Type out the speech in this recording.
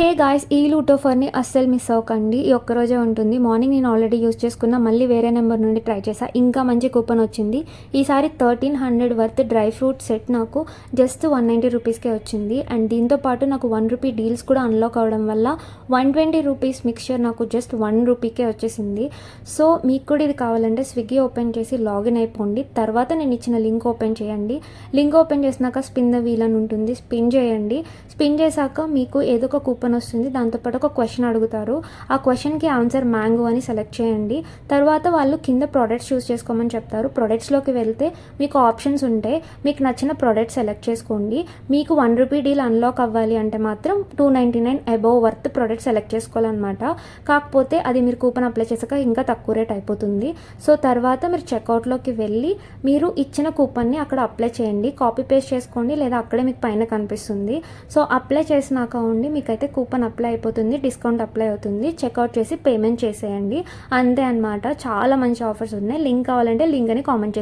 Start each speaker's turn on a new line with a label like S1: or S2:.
S1: Hey guys, ఈ loot ఆఫర్ని అస్సలు miss అవ్వకండి. ఈ ఒక్కరోజే ఉంటుంది. మార్నింగ్ నేను ఆల్రెడీ యూస్ చేసుకున్న, మళ్ళీ వేరే నెంబర్ నుండి ట్రై చేసా. ఇంకా మంచి కూపన్ వచ్చింది. ఈసారి 1300 వర్త్ డ్రై ఫ్రూట్ సెట్ నాకు జస్ట్ 190 రూపీస్కే వచ్చింది. అండ్ దీంతోపాటు నాకు 1 రూపీ డీల్స్ కూడా అన్లాక్ అవ్వడం వల్ల 120 రూపీస్ మిక్చర్ నాకు జస్ట్ 1 రూపీకే వచ్చేసింది. సో మీకు కూడా ఇది కావాలంటే స్విగ్గీ ఓపెన్ చేసి లాగిన్ అయిపోండి. తర్వాత నేను ఇచ్చిన లింక్ ఓపెన్ చేయండి. లింక్ ఓపెన్ చేసినాక స్పిన్ ద వీల్ అని ఉంటుంది. స్పిన్ చేయండి. స్పిన్ చేశాక మీకు ఏదో ఒక కూపన్ వస్తుంది. దాంతోపాటు ఒక క్వశ్చన్ అడుగుతారు. ఆ క్వశ్చన్కి ఆన్సర్ మ్యాంగో అని సెలెక్ట్ చేయండి. తర్వాత వాళ్ళు కింద ప్రోడక్ట్స్ చూస్ చేసుకోమని చెప్తారు. ప్రోడక్ట్స్లోకి వెళ్తే మీకు ఆప్షన్స్ ఉంటాయి. మీకు నచ్చిన ప్రోడక్ట్ సెలెక్ట్ చేసుకోండి. మీకు 1 రూపీ డీల్ అన్లాక్ అవ్వాలి అంటే మాత్రం 299 అబోవ్ వర్త్ ప్రోడక్ట్ సెలెక్ట్ చేసుకోవాలన్నమాట. కాకపోతే అది మీరు కూపన్ అప్లై చేశాక ఇంకా తక్కువ రేట్ అయిపోతుంది. సో తర్వాత మీరు చెక్అవుట్లోకి వెళ్ళి మీరు ఇచ్చిన కూపన్ని అక్కడ అప్లై చేయండి. కాపీ పేస్ట్ చేసుకోండి, లేదా అక్కడే మీకు పైన కనిపిస్తుంది. సో అప్లై చేసినాక ఉండి మీకైతే కూపన్ అప్లై అయిపోతుంది, డిస్కౌంట్ అప్లై అవుతుంది. చెక్అవుట్ చేసి పేమెంట్ చేసేయండి. అంతే అనమాట. చాలా మంచి ఆఫర్స్ ఉన్నాయి. లింక్ కావాలంటే లింక్ అని కామెంట్ చేసి